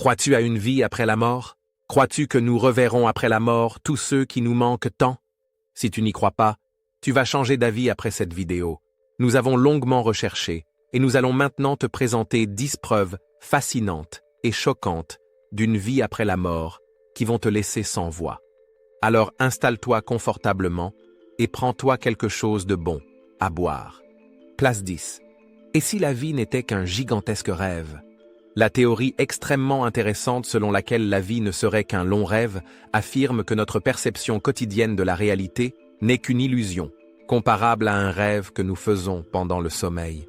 Crois-tu à une vie après la mort? Crois-tu que nous reverrons après la mort tous ceux qui nous manquent tant? Si tu n'y crois pas, tu vas changer d'avis après cette vidéo. Nous avons longuement recherché et nous allons maintenant te présenter 10 preuves fascinantes et choquantes d'une vie après la mort qui vont te laisser sans voix. Alors installe-toi confortablement et prends-toi quelque chose de bon à boire. Place 10. Et si la vie n'était qu'un gigantesque rêve? La théorie extrêmement intéressante selon laquelle la vie ne serait qu'un long rêve affirme que notre perception quotidienne de la réalité n'est qu'une illusion, comparable à un rêve que nous faisons pendant le sommeil.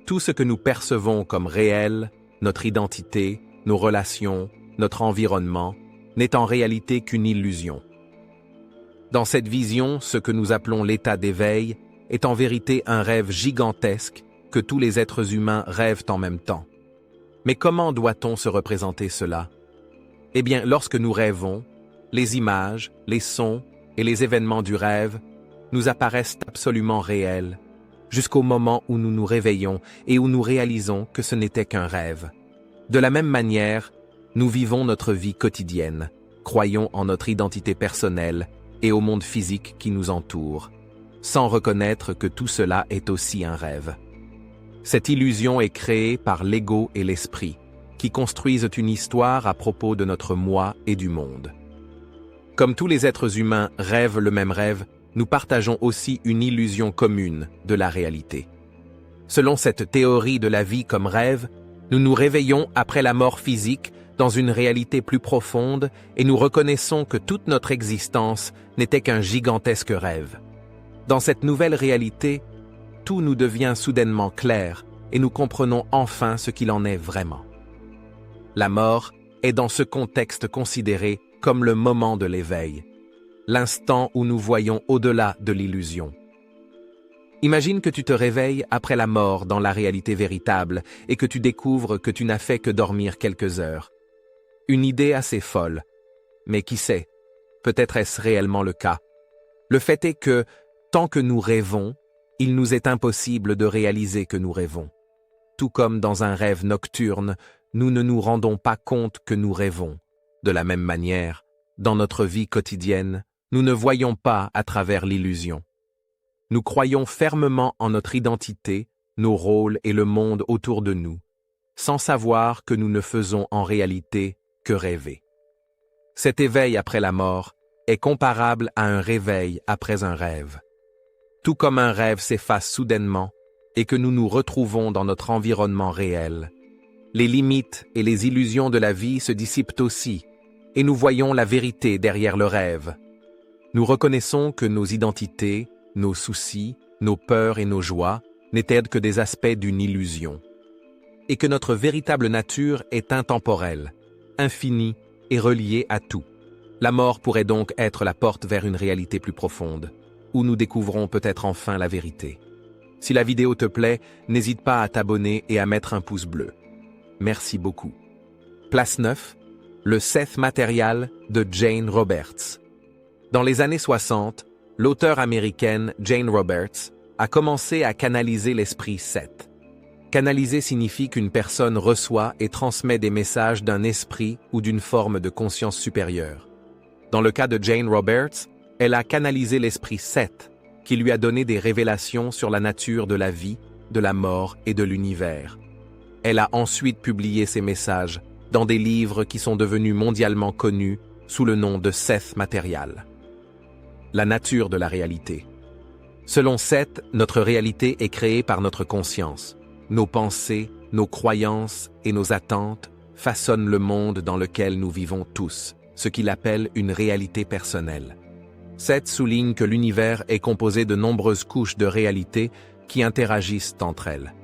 Tout ce que nous percevons comme réel, notre identité, nos relations, notre environnement, n'est en réalité qu'une illusion. Dans cette vision, ce que nous appelons l'état d'éveil est en vérité un rêve gigantesque que tous les êtres humains rêvent en même temps. Mais comment doit-on se représenter cela? Eh bien, lorsque nous rêvons, les images, les sons et les événements du rêve nous apparaissent absolument réels, jusqu'au moment où nous nous réveillons et où nous réalisons que ce n'était qu'un rêve. De la même manière, nous vivons notre vie quotidienne, croyons en notre identité personnelle et au monde physique qui nous entoure, sans reconnaître que tout cela est aussi un rêve. Cette illusion est créée par l'ego et l'esprit, qui construisent une histoire à propos de notre moi et du monde. Comme tous les êtres humains rêvent le même rêve, nous partageons aussi une illusion commune de la réalité. Selon cette théorie de la vie comme rêve, nous nous réveillons après la mort physique dans une réalité plus profonde et nous reconnaissons que toute notre existence n'était qu'un gigantesque rêve. Dans cette nouvelle réalité, tout nous devient soudainement clair et nous comprenons enfin ce qu'il en est vraiment. La mort est dans ce contexte considérée comme le moment de l'éveil, l'instant où nous voyons au-delà de l'illusion. Imagine que tu te réveilles après la mort dans la réalité véritable et que tu découvres que tu n'as fait que dormir quelques heures. Une idée assez folle, mais qui sait, peut-être est-ce réellement le cas. Le fait est que, tant que nous rêvons, il nous est impossible de réaliser que nous rêvons. Tout comme dans un rêve nocturne, nous ne nous rendons pas compte que nous rêvons. De la même manière, dans notre vie quotidienne, nous ne voyons pas à travers l'illusion. Nous croyons fermement en notre identité, nos rôles et le monde autour de nous, sans savoir que nous ne faisons en réalité que rêver. Cet éveil après la mort est comparable à un réveil après un rêve. Tout comme un rêve s'efface soudainement et que nous nous retrouvons dans notre environnement réel, les limites et les illusions de la vie se dissipent aussi et nous voyons la vérité derrière le rêve. Nous reconnaissons que nos identités, nos soucis, nos peurs et nos joies n'étaient que des aspects d'une illusion et que notre véritable nature est intemporelle, infinie et reliée à tout. La mort pourrait donc être la porte vers une réalité plus profonde, où nous découvrons peut-être enfin la vérité. Si la vidéo te plaît, n'hésite pas à t'abonner et à mettre un pouce bleu. Merci beaucoup. Place 9, le Seth Material de Jane Roberts. Dans les années 60, l'auteure américaine Jane Roberts a commencé à canaliser l'esprit Seth. Canaliser signifie qu'une personne reçoit et transmet des messages d'un esprit ou d'une forme de conscience supérieure. Dans le cas de Jane Roberts, elle a canalisé l'esprit Seth, qui lui a donné des révélations sur la nature de la vie, de la mort et de l'univers. Elle a ensuite publié ces messages dans des livres qui sont devenus mondialement connus sous le nom de Seth Material. La nature de la réalité. Selon Seth, notre réalité est créée par notre conscience. Nos pensées, nos croyances et nos attentes façonnent le monde dans lequel nous vivons tous, ce qu'il appelle une réalité personnelle. Seth souligne que l'univers est composé de nombreuses couches de réalité qui interagissent entre elles.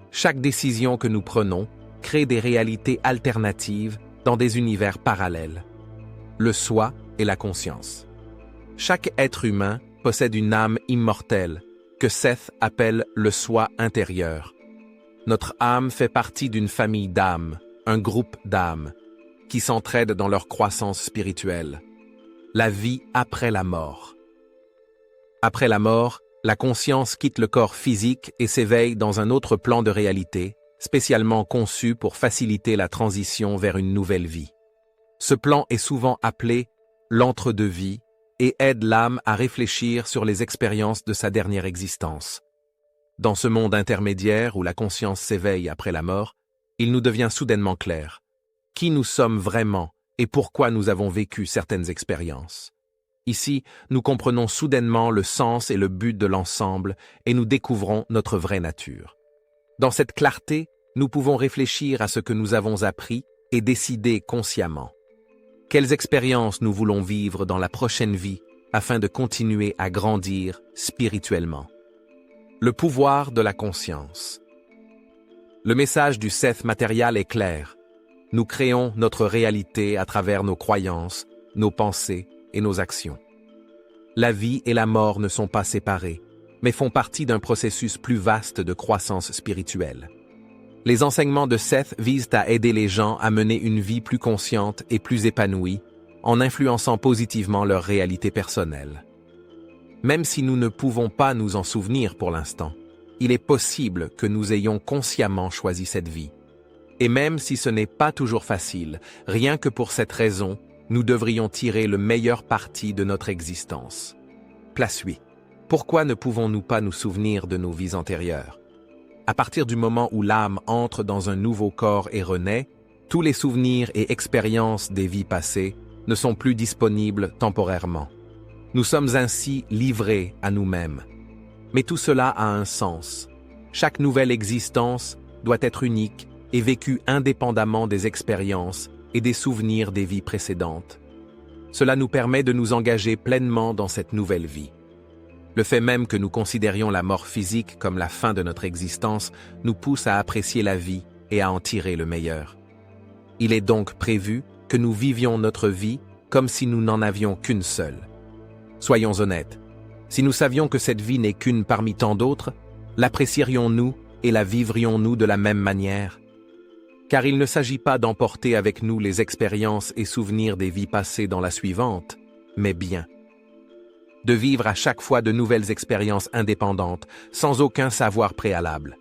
Chaque décision que nous prenons crée des réalités alternatives dans des univers parallèles. Le soi et la conscience. Chaque être humain possède une âme immortelle que Seth appelle le soi intérieur. Notre âme fait partie d'une famille d'âmes, un groupe d'âmes, qui s'entraident dans leur croissance spirituelle. La vie après la mort. Après la mort, la conscience quitte le corps physique et s'éveille dans un autre plan de réalité, spécialement conçu pour faciliter la transition vers une nouvelle vie. Ce plan est souvent appelé l'entre-deux-vie et aide l'âme à réfléchir sur les expériences de sa dernière existence. Dans ce monde intermédiaire où la conscience s'éveille après la mort, il nous devient soudainement clair qui nous sommes vraiment et pourquoi nous avons vécu certaines expériences. Ici, nous comprenons soudainement le sens et le but de l'ensemble et nous découvrons notre vraie nature. Dans cette clarté, nous pouvons réfléchir à ce que nous avons appris et décider consciemment. Quelles expériences nous voulons vivre dans la prochaine vie afin de continuer à grandir spirituellement? Le pouvoir de la conscience. Le message du Seth matériel est clair. Nous créons notre réalité à travers nos croyances, nos pensées et nos actions. La vie et la mort ne sont pas séparées, mais font partie d'un processus plus vaste de croissance spirituelle. Les enseignements de Seth visent à aider les gens à mener une vie plus consciente et plus épanouie, en influençant positivement leur réalité personnelle. Même si nous ne pouvons pas nous en souvenir pour l'instant, il est possible que nous ayons consciemment choisi cette vie. Et même si ce n'est pas toujours facile, rien que pour cette raison, nous devrions tirer le meilleur parti de notre existence. Place 8. Pourquoi ne pouvons-nous pas nous souvenir de nos vies antérieures? À partir du moment où l'âme entre dans un nouveau corps et renaît, tous les souvenirs et expériences des vies passées ne sont plus disponibles temporairement. Nous sommes ainsi livrés à nous-mêmes. Mais tout cela a un sens. Chaque nouvelle existence doit être unique et vécue indépendamment des expériences et des souvenirs des vies précédentes. Cela nous permet de nous engager pleinement dans cette nouvelle vie. Le fait même que nous considérions la mort physique comme la fin de notre existence nous pousse à apprécier la vie et à en tirer le meilleur. Il est donc prévu que nous vivions notre vie comme si nous n'en avions qu'une seule. Soyons honnêtes, si nous savions que cette vie n'est qu'une parmi tant d'autres, l'apprécierions-nous et la vivrions-nous de la même manière? Car il ne s'agit pas d'emporter avec nous les expériences et souvenirs des vies passées dans la suivante, mais bien de vivre à chaque fois de nouvelles expériences indépendantes, sans aucun savoir préalable.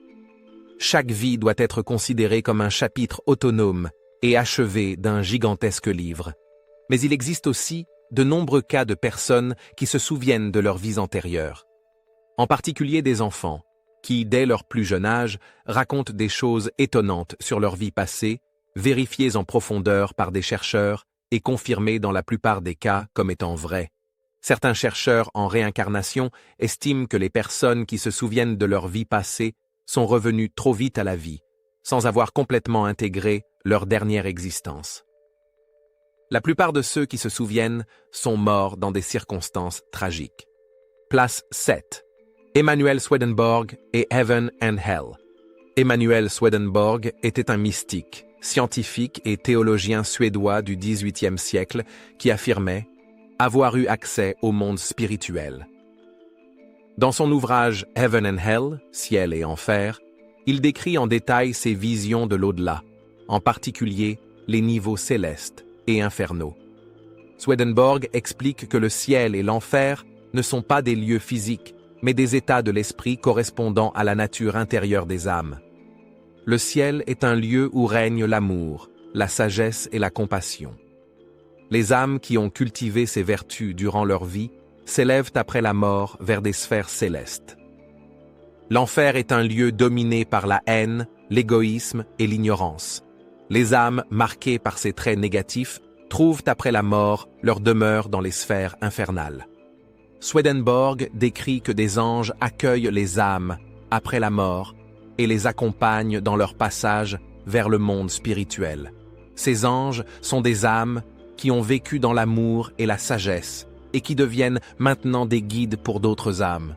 Chaque vie doit être considérée comme un chapitre autonome et achevé d'un gigantesque livre. Mais il existe aussi de nombreux cas de personnes qui se souviennent de leurs vies antérieures. En particulier des enfants, qui, dès leur plus jeune âge, racontent des choses étonnantes sur leur vie passée, vérifiées en profondeur par des chercheurs et confirmées dans la plupart des cas comme étant vraies. Certains chercheurs en réincarnation estiment que les personnes qui se souviennent de leur vie passée sont revenues trop vite à la vie, sans avoir complètement intégré leur dernière existence. La plupart de ceux qui se souviennent sont morts dans des circonstances tragiques. Place 7. Emanuel Swedenborg et Heaven and Hell. Emanuel Swedenborg était un mystique, scientifique et théologien suédois du XVIIIe siècle qui affirmait avoir eu accès au monde spirituel. Dans son ouvrage Heaven and Hell, Ciel et Enfer, il décrit en détail ses visions de l'au-delà, en particulier les niveaux célestes et infernaux. Swedenborg explique que le ciel et l'enfer ne sont pas des lieux physiques, mais des états de l'esprit correspondant à la nature intérieure des âmes. Le ciel est un lieu où règne l'amour, la sagesse et la compassion. Les âmes qui ont cultivé ces vertus durant leur vie s'élèvent après la mort vers des sphères célestes. L'enfer est un lieu dominé par la haine, l'égoïsme et l'ignorance. Les âmes marquées par ces traits négatifs trouvent après la mort leur demeure dans les sphères infernales. Swedenborg décrit que des anges accueillent les âmes après la mort et les accompagnent dans leur passage vers le monde spirituel. Ces anges sont des âmes qui ont vécu dans l'amour et la sagesse et qui deviennent maintenant des guides pour d'autres âmes.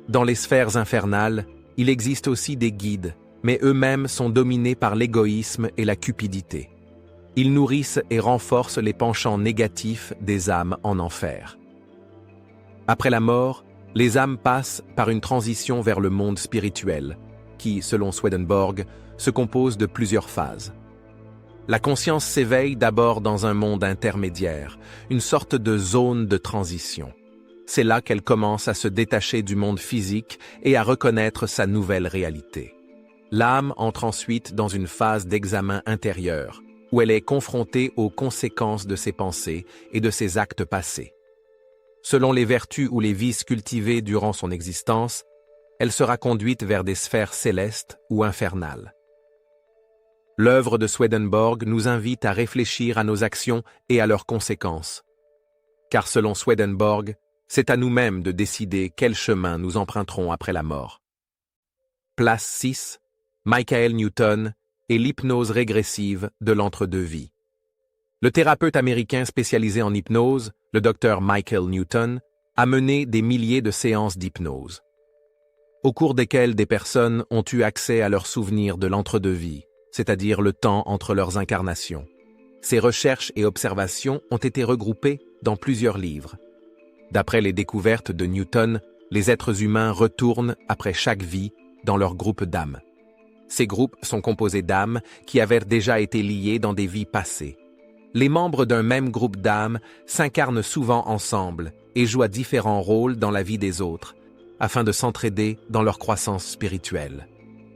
Dans les sphères infernales, il existe aussi des guides, mais eux-mêmes sont dominés par l'égoïsme et la cupidité. Ils nourrissent et renforcent les penchants négatifs des âmes en enfer. Après la mort, les âmes passent par une transition vers le monde spirituel, qui, selon Swedenborg, se compose de plusieurs phases. La conscience s'éveille d'abord dans un monde intermédiaire, une sorte de zone de transition. C'est là qu'elle commence à se détacher du monde physique et à reconnaître sa nouvelle réalité. l'âme entre ensuite dans une phase d'examen intérieur, où elle est confrontée aux conséquences de ses pensées et de ses actes passés. Selon les vertus ou les vices cultivés durant son existence, elle sera conduite vers des sphères célestes ou infernales. L'œuvre de Swedenborg nous invite à réfléchir à nos actions et à leurs conséquences. Car selon Swedenborg, c'est à nous-mêmes de décider quel chemin nous emprunterons après la mort. Place 6. Michael Newton et l'hypnose régressive de l'entre-deux-vies. Le thérapeute américain spécialisé en hypnose, le docteur Michael Newton, a mené des milliers de séances d'hypnose, au cours desquelles des personnes ont eu accès à leurs souvenirs de l'entre-deux-vies, c'est-à-dire le temps entre leurs incarnations. Ces recherches et observations ont été regroupées dans plusieurs livres. D'après les découvertes de Newton, les êtres humains retournent après chaque vie dans leur groupe d'âmes. Ces groupes sont composés d'âmes qui avaient déjà été liées dans des vies passées. Les membres d'un même groupe d'âmes s'incarnent souvent ensemble et jouent différents rôles dans la vie des autres, afin de s'entraider dans leur croissance spirituelle.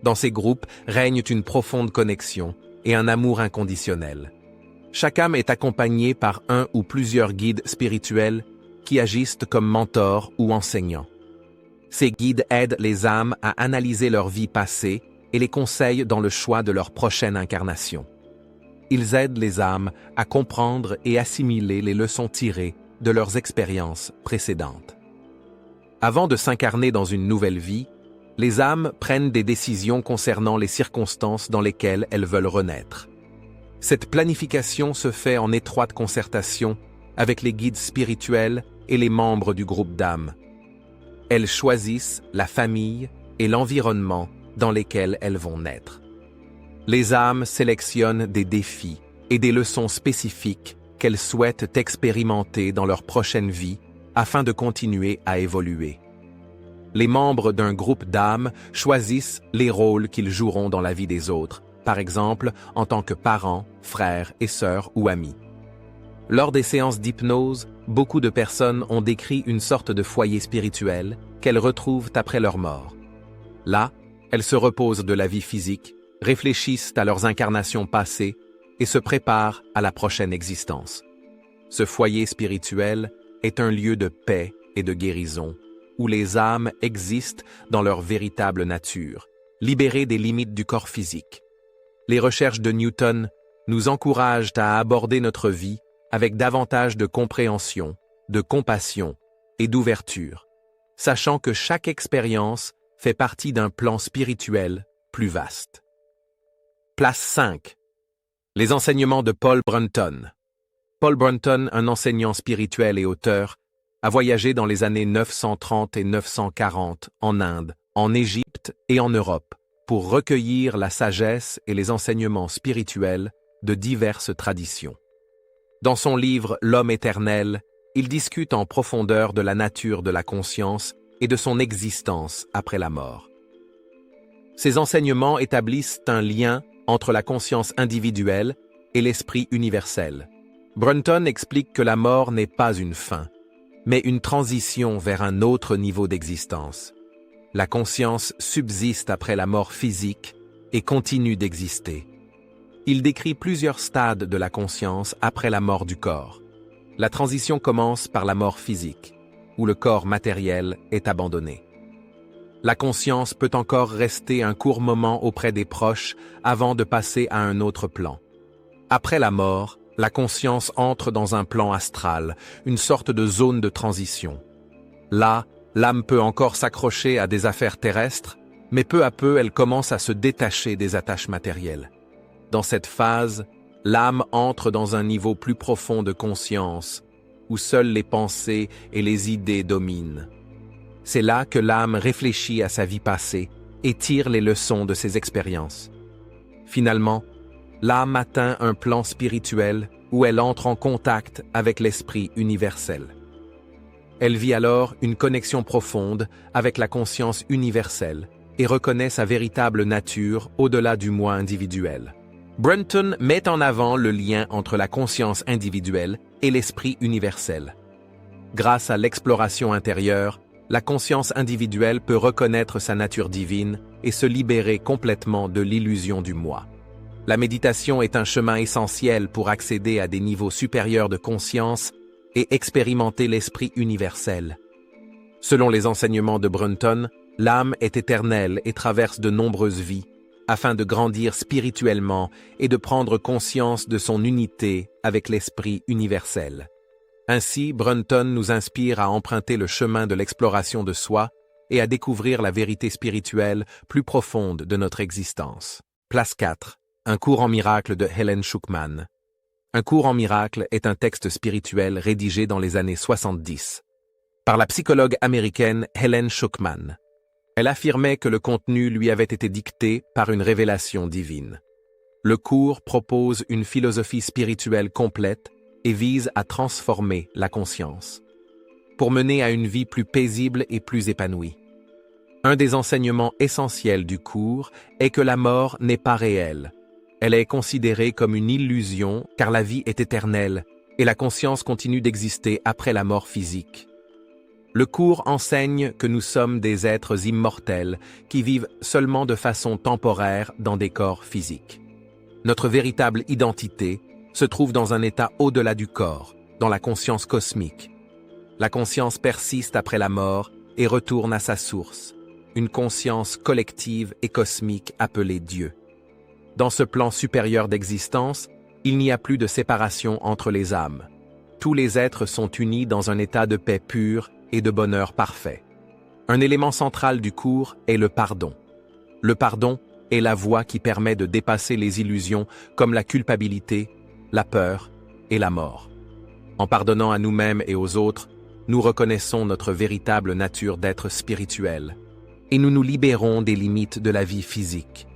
Dans ces groupes règne une profonde connexion et un amour inconditionnel. Chaque âme est accompagnée par un ou plusieurs guides spirituels qui agissent comme mentors ou enseignants. Ces guides aident les âmes à analyser leur vie passée et les conseillent dans le choix de leur prochaine incarnation. Ils aident les âmes à comprendre et assimiler les leçons tirées de leurs expériences précédentes. Avant de s'incarner dans une nouvelle vie, les âmes prennent des décisions concernant les circonstances dans lesquelles elles veulent renaître. Cette planification se fait en étroite concertation avec les guides spirituels et les membres du groupe d'âmes. Elles choisissent la famille et l'environnement dans lesquels elles vont naître. Les âmes sélectionnent des défis et des leçons spécifiques qu'elles souhaitent expérimenter dans leur prochaine vie afin de continuer à évoluer. Les membres d'un groupe d'âmes choisissent les rôles qu'ils joueront dans la vie des autres, par exemple en tant que parents, frères et sœurs ou amis. Lors des séances d'hypnose, beaucoup de personnes ont décrit une sorte de foyer spirituel qu'elles retrouvent après leur mort. Là, elles se reposent de la vie physique, réfléchissent à leurs incarnations passées et se préparent à la prochaine existence. Ce foyer spirituel est un lieu de paix et de guérison, où les âmes existent dans leur véritable nature, libérées des limites du corps physique. Les recherches de Newton nous encouragent à aborder notre vie avec davantage de compréhension, de compassion et d'ouverture, sachant que chaque expérience fait partie d'un plan spirituel plus vaste. Place 5. Les enseignements de Paul Brunton. Paul Brunton, un enseignant spirituel et auteur, a voyagé dans les années 930 et 940 en Inde, en Égypte et en Europe pour recueillir la sagesse et les enseignements spirituels de diverses traditions. Dans son livre « L'homme éternel », il discute en profondeur de la nature de la conscience et de son existence après la mort. Ces enseignements établissent un lien entre la conscience individuelle et l'esprit universel. Brunton explique que la mort n'est pas une fin, mais une transition vers un autre niveau d'existence. La conscience subsiste après la mort physique et continue d'exister. Il décrit plusieurs stades de la conscience après la mort du corps. La transition commence par la mort physique, où le corps matériel est abandonné. La conscience peut encore rester un court moment auprès des proches avant de passer à un autre plan. Après la mort, la conscience entre dans un plan astral, une sorte de zone de transition. Là, l'âme peut encore s'accrocher à des affaires terrestres, mais peu à peu elle commence à se détacher des attaches matérielles. Dans cette phase, l'âme entre dans un niveau plus profond de conscience, où seules les pensées et les idées dominent. C'est là que l'âme réfléchit à sa vie passée et tire les leçons de ses expériences. Finalement, l'âme atteint un plan spirituel où elle entre en contact avec l'esprit universel. Elle vit alors une connexion profonde avec la conscience universelle et reconnaît sa véritable nature au-delà du moi individuel. Brunton met en avant le lien entre la conscience individuelle et l'esprit universel. Grâce à l'exploration intérieure, la conscience individuelle peut reconnaître sa nature divine et se libérer complètement de l'illusion du moi. La méditation est un chemin essentiel pour accéder à des niveaux supérieurs de conscience et expérimenter l'esprit universel. Selon les enseignements de Brunton, l'âme est éternelle et traverse de nombreuses vies, afin de grandir spirituellement et de prendre conscience de son unité avec l'esprit universel. Ainsi, Brunton nous inspire à emprunter le chemin de l'exploration de soi et à découvrir la vérité spirituelle plus profonde de notre existence. Place 4. Un cours en miracle de Helen Schucman. Un cours en miracle est un texte spirituel rédigé dans les années 70 par la psychologue américaine Helen Schucman. Elle affirmait que le contenu lui avait été dicté par une révélation divine. Le cours propose une philosophie spirituelle complète et vise à transformer la conscience, pour mener à une vie plus paisible et plus épanouie. Un des enseignements essentiels du cours est que la mort n'est pas réelle. Elle est considérée comme une illusion car la vie est éternelle et la conscience continue d'exister après la mort physique. Le cours enseigne que nous sommes des êtres immortels qui vivent seulement de façon temporaire dans des corps physiques. Notre véritable identité se trouve dans un état au-delà du corps, dans la conscience cosmique. La conscience persiste après la mort et retourne à sa source, une conscience collective et cosmique appelée Dieu. Dans ce plan supérieur d'existence, il n'y a plus de séparation entre les âmes. Tous les êtres sont unis dans un état de paix pure et de bonheur parfait. Un élément central du cours est le pardon. Le pardon est la voie qui permet de dépasser les illusions comme la culpabilité, la peur et la mort. En pardonnant à nous-mêmes et aux autres, nous reconnaissons notre véritable nature d'être spirituel et nous nous libérons des limites de la vie physique.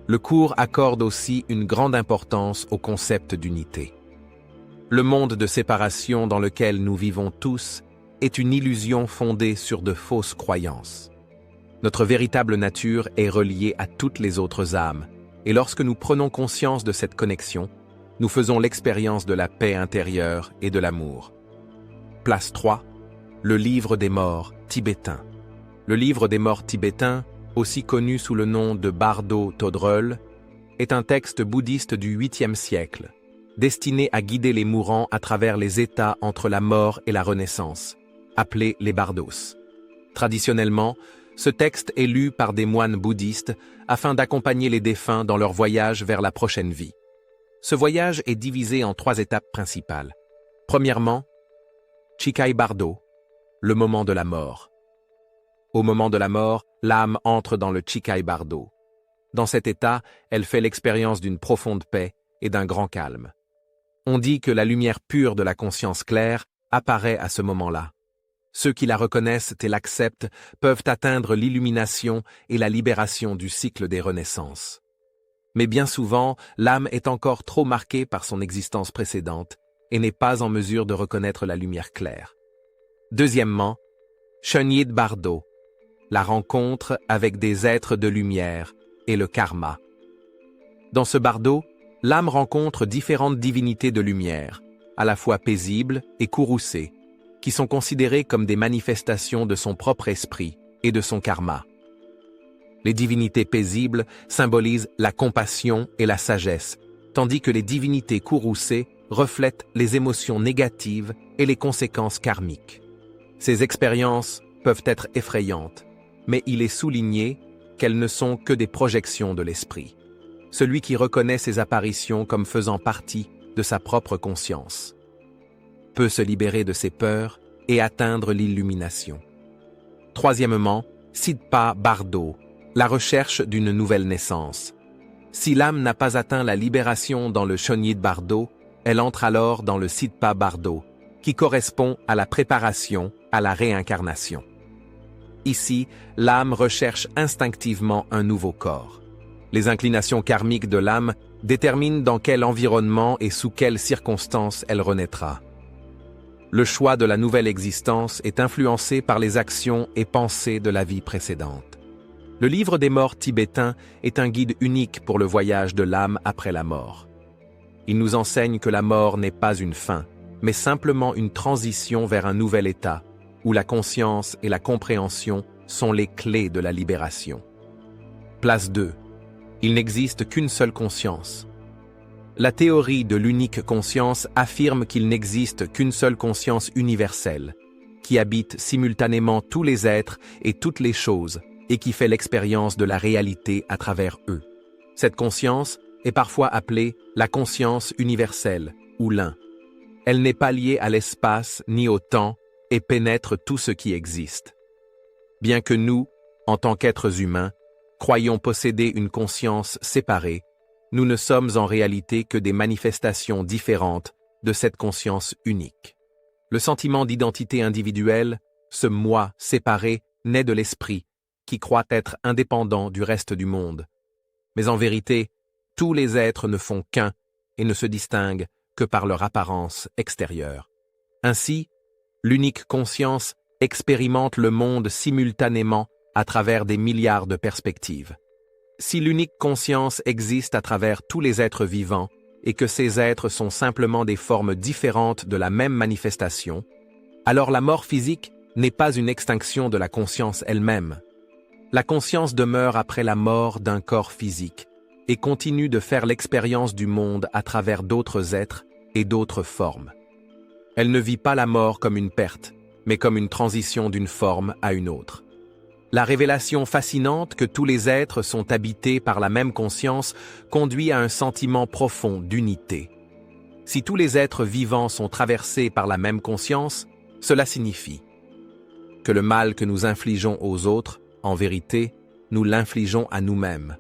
Le cours accorde aussi une grande importance au concept d'unité. Le monde de séparation dans lequel nous vivons tous est une illusion fondée sur de fausses croyances. Notre véritable nature est reliée à toutes les autres âmes, et lorsque nous prenons conscience de cette connexion, nous faisons l'expérience de la paix intérieure et de l'amour. Place 3. Le livre des morts tibétain. Le livre des morts tibétain, aussi connu sous le nom de Bardo Todröl, est un texte bouddhiste du 8e siècle, destiné à guider les mourants à travers les états entre la mort et la renaissance, appelés les bardos. Traditionnellement, ce texte est lu par des moines bouddhistes afin d'accompagner les défunts dans leur voyage vers la prochaine vie. Ce voyage est divisé en 3 étapes principales. Premièrement, Chikai Bardo, le moment de la mort. Au moment de la mort, l'âme entre dans le Chikai Bardo. Dans cet état, elle fait l'expérience d'une profonde paix et d'un grand calme. On dit que la lumière pure de la conscience claire apparaît à ce moment-là. Ceux qui la reconnaissent et l'acceptent peuvent atteindre l'illumination et la libération du cycle des renaissances. Mais bien souvent, l'âme est encore trop marquée par son existence précédente et n'est pas en mesure de reconnaître la lumière claire. Deuxièmement, Shunyid Bardo, la rencontre avec des êtres de lumière et le karma. Dans ce bardo, l'âme rencontre différentes divinités de lumière, à la fois paisibles et courroucées, qui sont considérées comme des manifestations de son propre esprit et de son karma. Les divinités paisibles symbolisent la compassion et la sagesse, tandis que les divinités courroucées reflètent les émotions négatives et les conséquences karmiques. Ces expériences peuvent être effrayantes, mais il est souligné qu'elles ne sont que des projections de l'esprit. Celui qui reconnaît ces apparitions comme faisant partie de sa propre conscience peut se libérer de ses peurs et atteindre l'illumination. Troisièmement, Sidpa Bardo, la recherche d'une nouvelle naissance. Si l'âme n'a pas atteint la libération dans le Shunyid Bardo, elle entre alors dans le Sidpa Bardo, qui correspond à la préparation à la réincarnation. Ici, l'âme recherche instinctivement un nouveau corps. Les inclinations karmiques de l'âme déterminent dans quel environnement et sous quelles circonstances elle renaîtra. Le choix de la nouvelle existence est influencé par les actions et pensées de la vie précédente. Le livre des morts tibétain est un guide unique pour le voyage de l'âme après la mort. Il nous enseigne que la mort n'est pas une fin, mais simplement une transition vers un nouvel état, où la conscience et la compréhension sont les clés de la libération. Place 2. Il n'existe qu'une seule conscience. La théorie de l'unique conscience affirme qu'il n'existe qu'une seule conscience universelle, qui habite simultanément tous les êtres et toutes les choses, et qui fait l'expérience de la réalité à travers eux. Cette conscience est parfois appelée la conscience universelle, ou l'un. Elle n'est pas liée à l'espace ni au temps et pénètre tout ce qui existe. Bien que nous, en tant qu'êtres humains, croyons posséder une conscience séparée, nous ne sommes en réalité que des manifestations différentes de cette conscience unique. Le sentiment d'identité individuelle, ce moi séparé, naît de l'esprit, qui croit être indépendant du reste du monde. Mais en vérité, tous les êtres ne font qu'un et ne se distinguent que par leur apparence extérieure. Ainsi, l'unique conscience expérimente le monde simultanément à travers des milliards de perspectives. Si l'unique conscience existe à travers tous les êtres vivants et que ces êtres sont simplement des formes différentes de la même manifestation, alors la mort physique n'est pas une extinction de la conscience elle-même. La conscience demeure après la mort d'un corps physique et continue de faire l'expérience du monde à travers d'autres êtres et d'autres formes. Elle ne vit pas la mort comme une perte, mais comme une transition d'une forme à une autre. La révélation fascinante que tous les êtres sont habités par la même conscience conduit à un sentiment profond d'unité. Si tous les êtres vivants sont traversés par la même conscience, cela signifie que le mal que nous infligeons aux autres, en vérité, nous l'infligeons à nous-mêmes.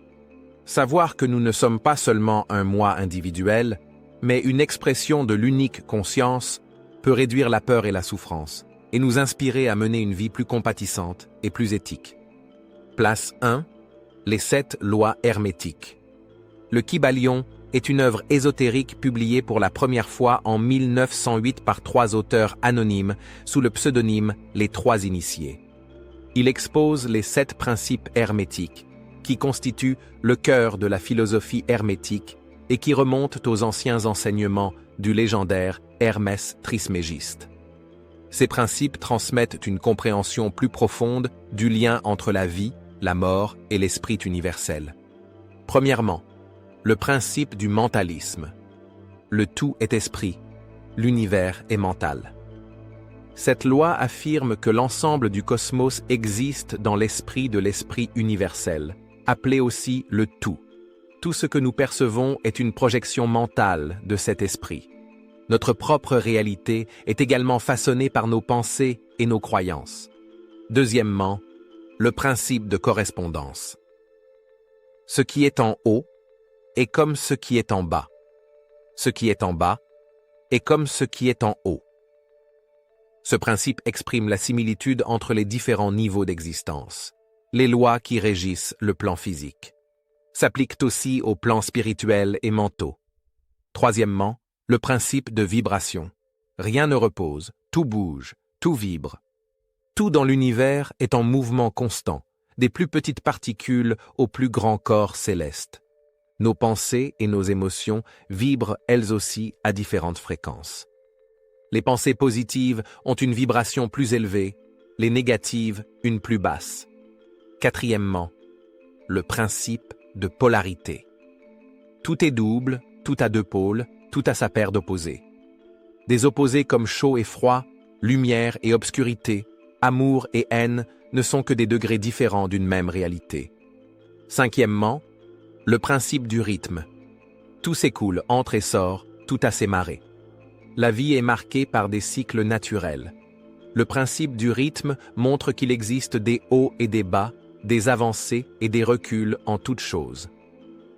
Savoir que nous ne sommes pas seulement un moi individuel, mais une expression de l'unique conscience, peut réduire la peur et la souffrance, et nous inspirer à mener une vie plus compatissante et plus éthique. Place 1. Les 7 lois hermétiques. Le Kybalion est une œuvre ésotérique publiée pour la première fois en 1908 par 3 auteurs anonymes sous le pseudonyme Les Trois Initiés. Il expose les 7 principes hermétiques, qui constituent le cœur de la philosophie hermétique et qui remontent aux anciens enseignements du légendaire Hermès Trismégiste. Ces principes transmettent une compréhension plus profonde du lien entre la vie, la mort et l'esprit universel. Premièrement, le principe du mentalisme. Le tout est esprit, l'univers est mental. Cette loi affirme que l'ensemble du cosmos existe dans l'esprit de l'esprit universel, appelé aussi le tout. Tout ce que nous percevons est une projection mentale de cet esprit. Notre propre réalité est également façonnée par nos pensées et nos croyances. Deuxièmement, le principe de correspondance. Ce qui est en haut est comme ce qui est en bas. Ce qui est en bas est comme ce qui est en haut. Ce principe exprime la similitude entre les différents niveaux d'existence. Les lois qui régissent le plan physique s'appliquent aussi aux plans spirituels et mentaux. Troisièmement, le principe de vibration. Rien ne repose, tout bouge, tout vibre. Tout dans l'univers est en mouvement constant, des plus petites particules aux plus grands corps célestes. Nos pensées et nos émotions vibrent elles aussi à différentes fréquences. Les pensées positives ont une vibration plus élevée, les négatives une plus basse. Quatrièmement, le principe de polarité. Tout est double, tout a 2 pôles, tout a sa paire d'opposés. Des opposés comme chaud et froid, lumière et obscurité, amour et haine ne sont que des degrés différents d'une même réalité. Cinquièmement, le principe du rythme. Tout s'écoule, entre et sort, tout a ses marées. La vie est marquée par des cycles naturels. Le principe du rythme montre qu'il existe des hauts et des bas, des avancées et des reculs en toutes choses.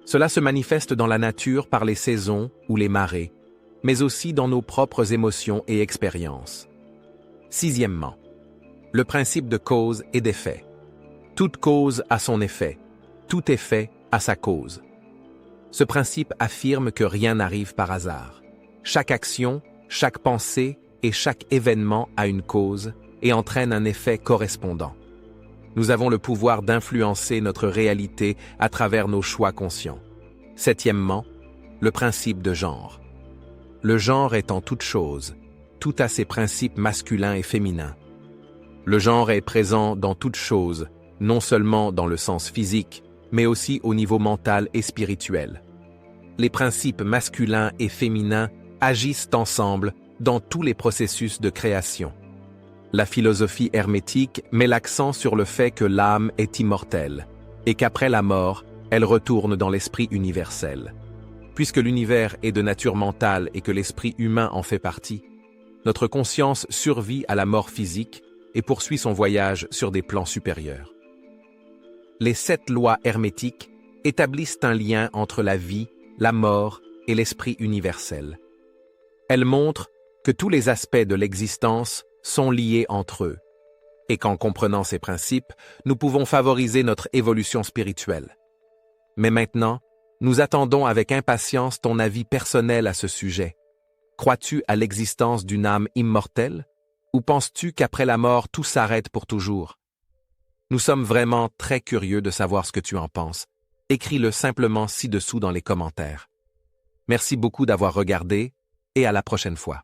Cela se manifeste dans la nature par les saisons ou les marées, mais aussi dans nos propres émotions et expériences. Sixièmement, le principe de cause et d'effet. Toute cause a son effet, tout effet a sa cause. Ce principe affirme que rien n'arrive par hasard. Chaque action, chaque pensée et chaque événement a une cause et entraîne un effet correspondant. Nous avons le pouvoir d'influencer notre réalité à travers nos choix conscients. Septièmement, le principe de genre. Le genre est en toute chose, tout a ses principes masculins et féminins. Le genre est présent dans toute chose, non seulement dans le sens physique, mais aussi au niveau mental et spirituel. Les principes masculins et féminins agissent ensemble dans tous les processus de création. La philosophie hermétique met l'accent sur le fait que l'âme est immortelle et qu'après la mort, elle retourne dans l'esprit universel. Puisque l'univers est de nature mentale et que l'esprit humain en fait partie, notre conscience survit à la mort physique et poursuit son voyage sur des plans supérieurs. Les 7 lois hermétiques établissent un lien entre la vie, la mort et l'esprit universel. Elles montrent que tous les aspects de l'existence sont liés entre eux, et qu'en comprenant ces principes, nous pouvons favoriser notre évolution spirituelle. Mais maintenant, nous attendons avec impatience ton avis personnel à ce sujet. Crois-tu à l'existence d'une âme immortelle, ou penses-tu qu'après la mort, tout s'arrête pour toujours? Nous sommes vraiment très curieux de savoir ce que tu en penses. Écris-le simplement ci-dessous dans les commentaires. Merci beaucoup d'avoir regardé, et à la prochaine fois.